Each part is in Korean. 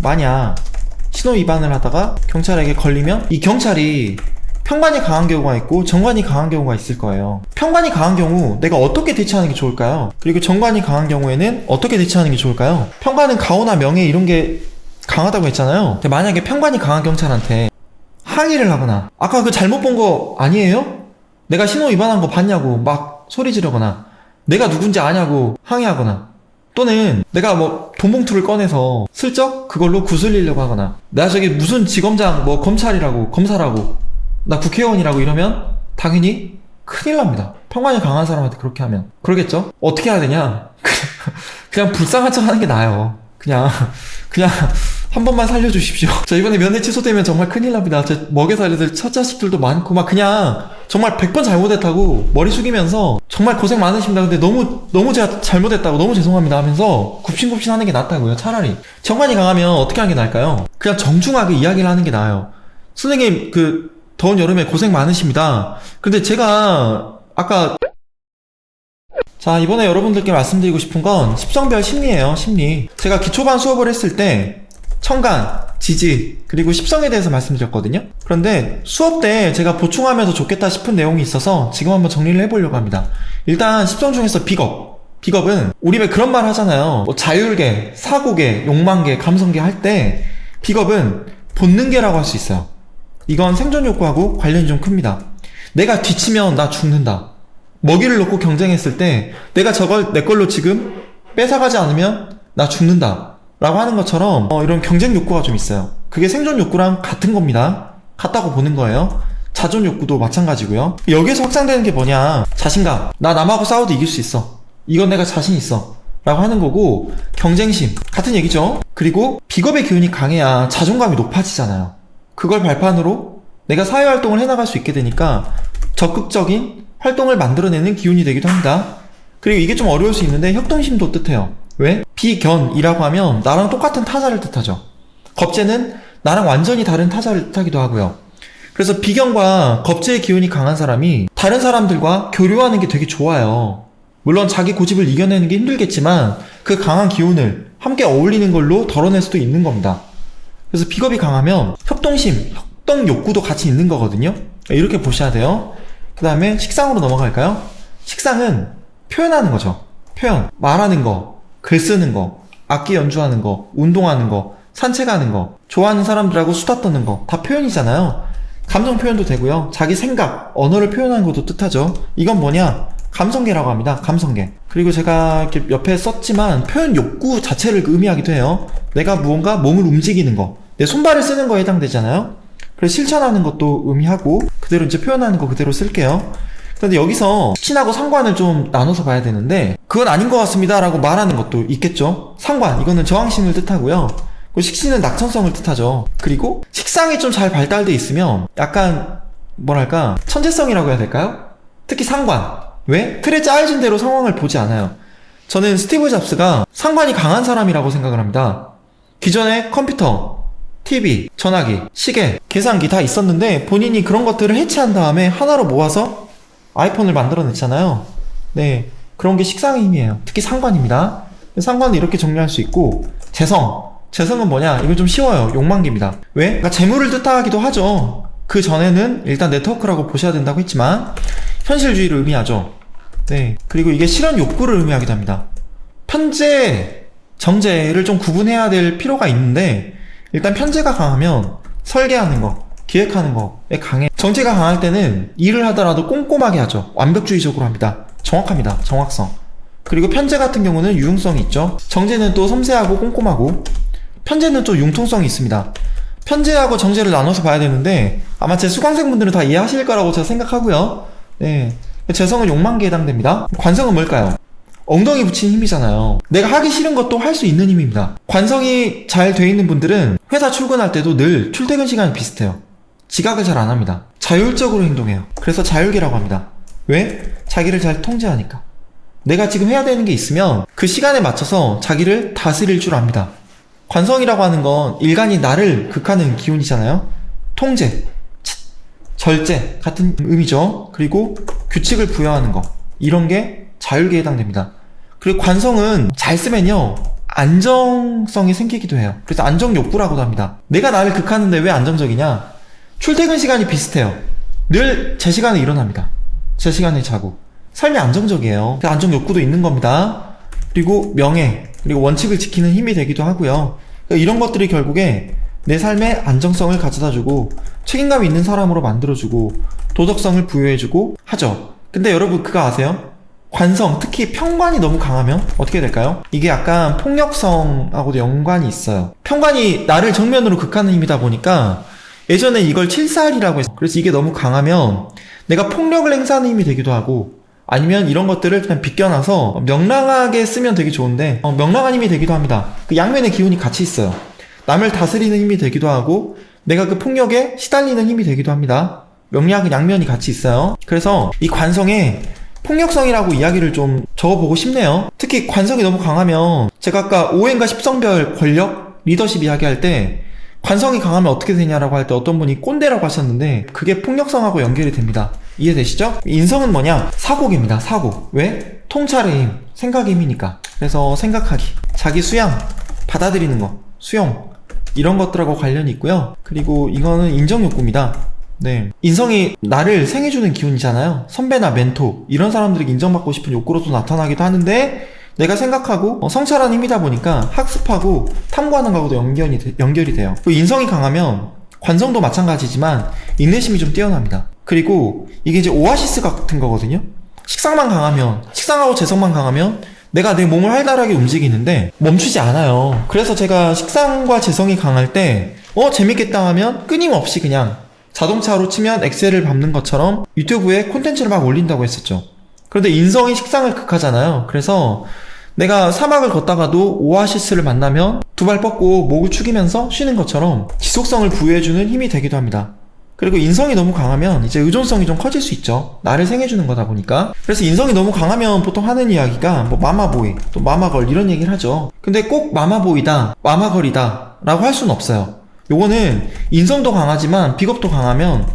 만약 신호 위반을 하다가 경찰에게 걸리면 이 경찰이 평관이 강한 경우가 있고 정관이 강한 경우가 있을 거예요. 평관이 강한 경우 내가 어떻게 대처하는 게 좋을까요? 그리고 정관이 강한 경우에는 어떻게 대처하는 게 좋을까요? 평관은 가오나 명예 이런 게 강하다고 했잖아요. 근데 만약에 평관이 강한 경찰한테 항의를 하거나 아까 그 잘못 본 거 아니에요? 내가 신호 위반한 거 봤냐고 막 소리 지르거나 내가 누군지 아냐고 항의하거나 또는 내가 뭐 돈봉투를 꺼내서 슬쩍 그걸로 구슬리려고 하거나 내가 저기 무슨 지검장 뭐 검찰이라고 검사라고 나 국회의원이라고 이러면 당연히 큰일 납니다. 평관이 강한 사람한테 그렇게 하면. 그러겠죠? 어떻게 해야 되냐? 그냥 불쌍한 척 하는 게 나아요. 그냥 한 번만 살려주십시오. 자, 이번에 면회 취소되면 정말 큰일 납니다. 제 먹여 살려야 될 첫 자식들도 많고 막 그냥 정말 100번 잘못했다고 머리 숙이면서 정말 고생 많으십니다. 근데 너무 제가 잘못했다고 너무 죄송합니다 하면서 굽신굽신 하는 게 낫다고요. 차라리. 정관이 강하면 어떻게 하는 게 나을까요? 그냥 정중하게 이야기를 하는 게 나아요. 선생님 더운 여름에 고생 많으십니다. 근데 제가 아까 자, 이번에 여러분들께 말씀드리고 싶은 건 십성별 심리예요. 심리. 제가 기초반 수업을 했을 때 천간, 지지, 그리고 십성에 대해서 말씀드렸거든요. 그런데 수업 때 제가 보충하면서 좋겠다 싶은 내용이 있어서 지금 한번 정리를 해보려고 합니다. 일단 십성 중에서 비겁. 비겁은 우리 왜 그런 말 하잖아요. 뭐 자율계, 사고계, 욕망계, 감성계 할 때 비겁은 본능계라고 할 수 있어요. 이건 생존 욕구하고 관련이 좀 큽니다. 내가 뒤치면 나 죽는다. 먹이를 놓고 경쟁했을 때 내가 저걸 내 걸로 지금 뺏어가지 않으면 나 죽는다 라고 하는 것처럼 이런 경쟁 욕구가 좀 있어요. 그게 생존 욕구랑 같은 겁니다. 같다고 보는 거예요. 자존 욕구도 마찬가지고요. 여기에서 확장되는 게 뭐냐, 자신감. 나 남하고 싸워도 이길 수 있어. 이건 내가 자신 있어 라고 하는 거고, 경쟁심 같은 얘기죠. 그리고 비겁의 기운이 강해야 자존감이 높아지잖아요. 그걸 발판으로 내가 사회활동을 해나갈 수 있게 되니까 적극적인 활동을 만들어내는 기운이 되기도 합니다. 그리고 이게 좀 어려울 수 있는데 협동심도 뜻해요. 왜? 비견이라고 하면 나랑 똑같은 타자를 뜻하죠. 겁재는 나랑 완전히 다른 타자를 뜻하기도 하고요. 그래서 비견과 겁재의 기운이 강한 사람이 다른 사람들과 교류하는 게 되게 좋아요. 물론 자기 고집을 이겨내는 게 힘들겠지만 그 강한 기운을 함께 어울리는 걸로 덜어낼 수도 있는 겁니다. 그래서 비겁이 강하면 협동심, 협동 욕구도 같이 있는 거거든요. 이렇게 보셔야 돼요. 그 다음에 식상으로 넘어갈까요? 식상은 표현하는 거죠. 표현, 말하는 거, 글 쓰는 거, 악기 연주하는 거, 운동하는 거, 산책하는 거, 좋아하는 사람들하고 수다 떠는 거, 다 표현이잖아요. 감정 표현도 되고요. 자기 생각, 언어를 표현하는 것도 뜻하죠. 이건 뭐냐? 감성계라고 합니다. 감성계. 그리고 제가 이렇게 옆에 썼지만 표현 욕구 자체를 의미하기도 해요. 내가 무언가 몸을 움직이는 거, 내 손발을 쓰는 거에 해당되잖아요. 그래서 실천하는 것도 의미하고 그대로 이제 표현하는 거 그대로 쓸게요. 그런데 여기서 식신하고 상관을 좀 나눠서 봐야 되는데 그건 아닌 것 같습니다 라고 말하는 것도 있겠죠. 상관, 이거는 저항심을 뜻하고요. 식신은 낙천성을 뜻하죠. 그리고 식상이 좀 잘 발달돼 있으면 약간 뭐랄까 천재성이라고 해야 될까요? 특히 상관. 왜? 틀에 짜여진 대로 상황을 보지 않아요. 저는 스티브 잡스가 상관이 강한 사람이라고 생각을 합니다. 기존에 컴퓨터, TV, 전화기, 시계, 계산기 다 있었는데 본인이 그런 것들을 해체한 다음에 하나로 모아서 아이폰을 만들어냈잖아요. 네, 그런 게 식상의 힘이에요. 특히 상관입니다. 상관은 이렇게 정리할 수 있고, 재성은 뭐냐? 이건 좀 쉬워요. 욕망기입니다. 왜? 그러니까 재물을 뜻하기도 하죠. 그 전에는 일단 네트워크라고 보셔야 된다고 했지만 현실주의를 의미하죠. 네, 그리고 이게 실현 욕구를 의미하기도 합니다. 편재, 정재를 좀 구분해야 될 필요가 있는데 일단 편재가 강하면 설계하는 거, 기획하는 거에 강해. 정재가 강할 때는 일을 하더라도 꼼꼼하게 하죠. 완벽주의적으로 합니다. 정확합니다. 정확성. 그리고 편재 같은 경우는 유용성이 있죠. 정재는 또 섬세하고 꼼꼼하고, 편재는 또 융통성이 있습니다. 편재하고 정재를 나눠서 봐야 되는데 아마 제 수강생분들은 다 이해하실 거라고 제가 생각하고요. 네, 재성은 욕망계에 해당됩니다. 관성은 뭘까요? 엉덩이 붙인 힘이잖아요. 내가 하기 싫은 것도 할 수 있는 힘입니다. 관성이 잘 돼 있는 분들은 회사 출근할 때도 늘 출퇴근 시간이 비슷해요. 지각을 잘 안 합니다. 자율적으로 행동해요. 그래서 자율계라고 합니다. 왜? 자기를 잘 통제하니까. 내가 지금 해야 되는 게 있으면 그 시간에 맞춰서 자기를 다스릴 줄 압니다. 관성이라고 하는 건 일간이 나를 극하는 기운이잖아요. 통제, 절제 같은 의미죠. 그리고 규칙을 부여하는 거, 이런 게 자율계에 해당됩니다. 그리고 관성은 잘 쓰면요 안정성이 생기기도 해요. 그래서 안정 욕구라고도 합니다. 내가 나를 극하는데 왜 안정적이냐? 출퇴근 시간이 비슷해요. 늘 제 시간에 일어납니다. 제 시간에 자고. 삶이 안정적이에요. 그래서 안정 욕구도 있는 겁니다. 그리고 명예, 그리고 원칙을 지키는 힘이 되기도 하고요. 그러니까 이런 것들이 결국에 내 삶의 안정성을 가져다주고 책임감 있는 사람으로 만들어주고 도덕성을 부여해주고 하죠. 근데 여러분 그거 아세요? 관성, 특히 편관이 너무 강하면 어떻게 될까요? 이게 약간 폭력성하고도 연관이 있어요. 편관이 나를 정면으로 극하는 힘이다 보니까 예전에 이걸 칠살이라고 했어요. 그래서 이게 너무 강하면 내가 폭력을 행사하는 힘이 되기도 하고 아니면 이런 것들을 그냥 비껴놔서 명랑하게 쓰면 되게 좋은데 명랑한 힘이 되기도 합니다. 그 양면의 기운이 같이 있어요. 남을 다스리는 힘이 되기도 하고 내가 그 폭력에 시달리는 힘이 되기도 합니다. 명리학은 양면이 같이 있어요. 그래서 이 관성에 폭력성이라고 이야기를 좀 적어보고 싶네요. 특히 관성이 너무 강하면 제가 아까 오행과 십성별 권력, 리더십 이야기할 때 관성이 강하면 어떻게 되냐라고 할 때 어떤 분이 꼰대라고 하셨는데 그게 폭력성하고 연결이 됩니다. 이해되시죠? 인성은 뭐냐? 사고입니다. 사고. 왜? 통찰의 힘, 생각의 힘이니까. 그래서 생각하기, 자기 수양, 받아들이는 거, 수용 이런 것들하고 관련이 있고요. 그리고 이거는 인정욕구입니다. 네, 인성이 나를 생해주는 기운이잖아요. 선배나 멘토 이런 사람들에게 인정받고 싶은 욕구로도 나타나기도 하는데 내가 생각하고 성찰하는 힘이다 보니까 학습하고 탐구하는 거하고도 연결이 돼요. 인성이 강하면 관성도 마찬가지지만 인내심이 좀 뛰어납니다. 그리고 이게 이제 오아시스 같은 거거든요. 식상만 강하면, 식상하고 재성만 강하면 내가 내 몸을 활달하게 움직이는데 멈추지 않아요. 그래서 제가 식상과 재성이 강할 때 재밌겠다 하면 끊임없이 그냥 자동차로 치면 엑셀을 밟는 것처럼 유튜브에 콘텐츠를 막 올린다고 했었죠. 그런데 인성이 식상을 극하잖아요. 그래서 내가 사막을 걷다가도 오아시스를 만나면 두 발 뻗고 목을 축이면서 쉬는 것처럼 지속성을 부여해주는 힘이 되기도 합니다. 그리고 인성이 너무 강하면 이제 의존성이 좀 커질 수 있죠. 나를 생해주는 거다 보니까. 그래서 인성이 너무 강하면 보통 하는 이야기가 뭐 마마보이, 또 마마걸 이런 얘기를 하죠. 근데 꼭 마마보이다, 마마걸이다 라고 할 수는 없어요. 요거는 인성도 강하지만 비겁도 강하면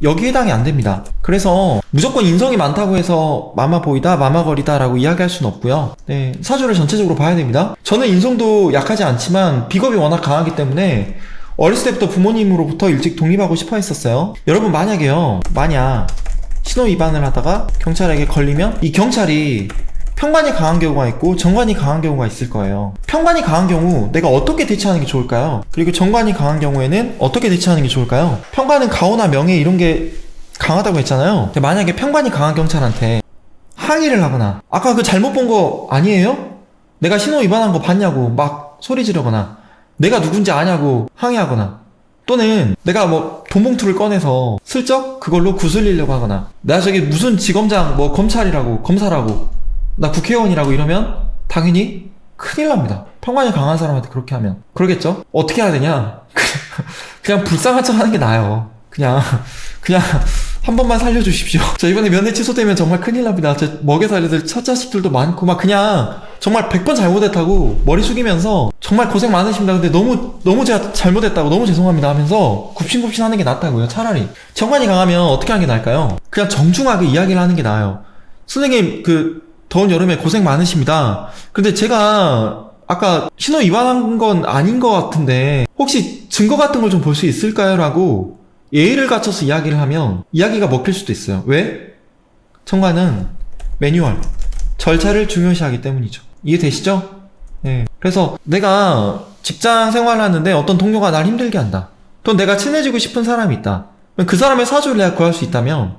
여기 해당이 안 됩니다. 그래서 무조건 인성이 많다고 해서 마마보이다, 마마걸이다 라고 이야기할 수는 없고요. 네, 사주를 전체적으로 봐야 됩니다. 저는 인성도 약하지 않지만 비겁이 워낙 강하기 때문에 어렸을 때부터 부모님으로부터 일찍 독립하고 싶어 했었어요. 여러분 만약 신호 위반을 하다가 경찰에게 걸리면 이 경찰이 편관이 강한 경우가 있고 정관이 강한 경우가 있을 거예요. 편관이 강한 경우 내가 어떻게 대처하는 게 좋을까요? 그리고 정관이 강한 경우에는 어떻게 대처하는 게 좋을까요? 편관은 가오나 명예 이런 게 강하다고 했잖아요. 근데 만약에 편관이 강한 경찰한테 항의를 하거나 아까 그 잘못 본 거 아니에요? 내가 신호 위반한 거 봤냐고 막 소리 지르거나 내가 누군지 아냐고 항의하거나 또는 내가 뭐 돈봉투를 꺼내서 슬쩍 그걸로 구슬리려고 하거나 내가 저기 무슨 지검장 뭐 검사라고 나 국회의원이라고 이러면 당연히 큰일 납니다. 편관이 강한 사람한테 그렇게 하면. 그러겠죠? 어떻게 해야 되냐? 그냥 불쌍한 척 하는 게 나아요. 그냥 한 번만 살려주십시오. 저 이번에 면회 취소되면 정말 큰일 납니다. 제 먹여 살려야 될 첫 자식들도 많고 막 그냥 정말 100번 잘못했다고 머리 숙이면서 정말 고생 많으십니다. 근데 너무 제가 잘못했다고 너무 죄송합니다 하면서 굽신굽신 하는 게 낫다고요. 차라리. 정관이 강하면 어떻게 하는 게 나을까요? 그냥 정중하게 이야기를 하는 게 나아요. 선생님 더운 여름에 고생 많으십니다. 근데 제가 아까 신호 위반한 건 아닌 것 같은데 혹시 증거 같은 걸 좀 볼 수 있을까요? 라고 예의를 갖춰서 이야기를 하면 이야기가 먹힐 수도 있어요. 왜? 정관은 매뉴얼, 절차를 중요시하기 때문이죠. 이해되시죠? 네. 그래서 내가 직장 생활을 하는데 어떤 동료가 날 힘들게 한다. 또 내가 친해지고 싶은 사람이 있다. 그 사람의 사주를 내가 구할 수 있다면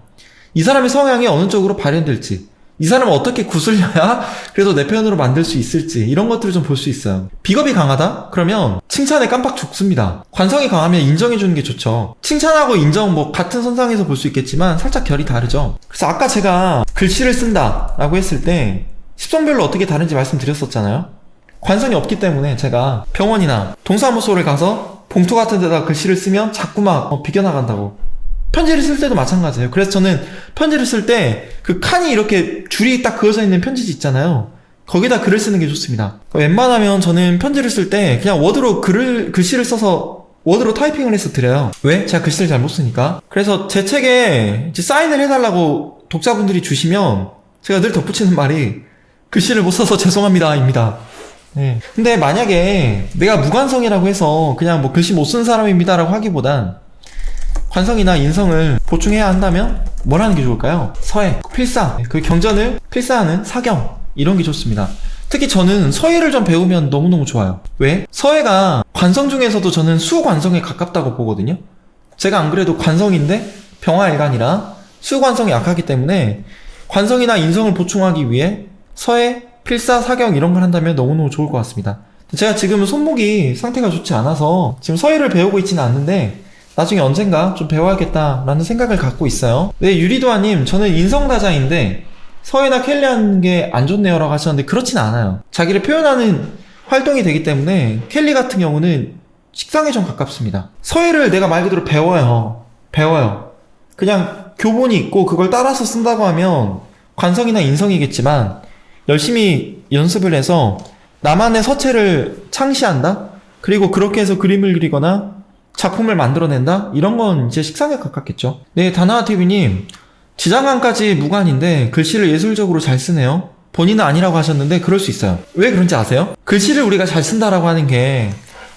이 사람의 성향이 어느 쪽으로 발현될지 이 사람을 어떻게 구슬려야 그래도 내 편으로 만들 수 있을지 이런 것들을 좀 볼 수 있어요. 비겁이 강하다? 그러면 칭찬에 깜빡 죽습니다. 관성이 강하면 인정해주는 게 좋죠. 칭찬하고 인정 뭐 같은 선상에서 볼 수 있겠지만 살짝 결이 다르죠. 그래서 아까 제가 글씨를 쓴다 라고 했을 때 십성별로 어떻게 다른지 말씀드렸었잖아요. 관성이 없기 때문에 제가 병원이나 동사무소를 가서 봉투 같은 데다 글씨를 쓰면 자꾸 막 비겨나간다고. 편지를 쓸 때도 마찬가지예요. 그래서 저는 편지를 쓸 때 그 칸이 이렇게 줄이 딱 그어져 있는 편지지 있잖아요. 거기다 글을 쓰는 게 좋습니다. 웬만하면 저는 편지를 쓸 때 그냥 워드로 글씨를 써서 워드로 타이핑을 해서 드려요. 왜? 제가 글씨를 잘 못 쓰니까. 그래서 제 책에 이제 사인을 해달라고 독자분들이 주시면 제가 늘 덧붙이는 말이 글씨를 못 써서 죄송합니다 입니다. 네. 근데 만약에 내가 무관성이라고 해서 그냥 뭐 글씨 못 쓴 사람입니다라고 하기보단 관성이나 인성을 보충해야 한다면 뭘 하는 게 좋을까요? 서예, 필사, 그 경전을 필사하는 사경, 이런 게 좋습니다. 특히 저는 서예를 좀 배우면 너무너무 좋아요. 왜? 서예가 관성 중에서도 저는 수관성에 가깝다고 보거든요. 제가 안 그래도 관성인데 병화일간이라 수관성이 약하기 때문에 관성이나 인성을 보충하기 위해 서예, 필사, 사경 이런 걸 한다면 너무너무 좋을 것 같습니다. 제가 지금 손목이 상태가 좋지 않아서 지금 서예를 배우고 있지는 않는데 나중에 언젠가 좀 배워야겠다라는 생각을 갖고 있어요. 네, 유리도아님, 저는 인성다자인데 서예나 켈리 하는 게 안 좋네요 라고 하셨는데 그렇진 않아요. 자기를 표현하는 활동이 되기 때문에 켈리 같은 경우는 식상에 좀 가깝습니다. 서예를 내가 말 그대로 배워요. 그냥 교본이 있고 그걸 따라서 쓴다고 하면 관성이나 인성이겠지만 열심히 연습을 해서 나만의 서체를 창시한다? 그리고 그렇게 해서 그림을 그리거나 작품을 만들어낸다? 이런 건 이제 식상에 가깝겠죠. 네, 다나와TV님, 지장간까지 무관인데 글씨를 예술적으로 잘 쓰네요. 본인은 아니라고 하셨는데 그럴 수 있어요. 왜 그런지 아세요? 글씨를 우리가 잘 쓴다라고 하는 게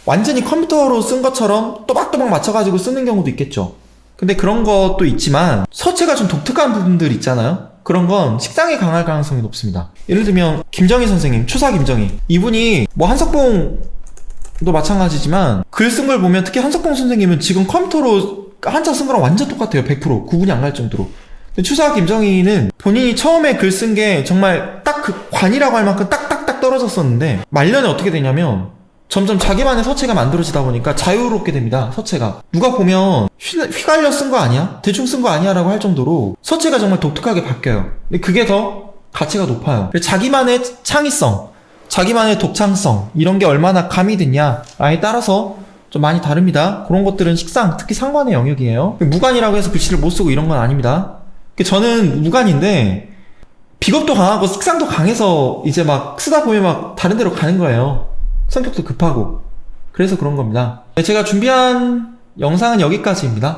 완전히 컴퓨터로 쓴 것처럼 또박또박 맞춰가지고 쓰는 경우도 있겠죠. 근데 그런 것도 있지만 서체가 좀 독특한 부분들 있잖아요. 그런 건 식상에 강할 가능성이 높습니다. 예를 들면 김정희 선생님, 추사 김정희, 이분이 뭐 한석봉도 마찬가지지만 글 쓴 걸 보면 특히 한석봉 선생님은 지금 컴퓨터로 한자 쓴 거랑 완전 똑같아요. 100% 구분이 안 갈 정도로. 근데 추사 김정희는 본인이 처음에 글 쓴 게 정말 딱 그 관이라고 할 만큼 딱딱딱 떨어졌었는데 말년에 어떻게 되냐면 점점 자기만의 서체가 만들어지다 보니까 자유롭게 됩니다. 서체가 누가 보면 휘갈려 쓴 거 아니야? 대충 쓴 거 아니야? 라고 할 정도로 서체가 정말 독특하게 바뀌어요. 근데 그게 더 가치가 높아요. 자기만의 창의성, 자기만의 독창성 이런 게 얼마나 가미됐냐에 따라서 좀 많이 다릅니다. 그런 것들은 식상, 특히 상관의 영역이에요. 무관이라고 해서 글씨를 못 쓰고 이런 건 아닙니다. 저는 무관인데 비겁도 강하고 식상도 강해서 이제 막 쓰다 보면 막 다른 데로 가는 거예요. 성격도 급하고. 그래서 그런 겁니다. 제가 준비한 영상은 여기까지입니다.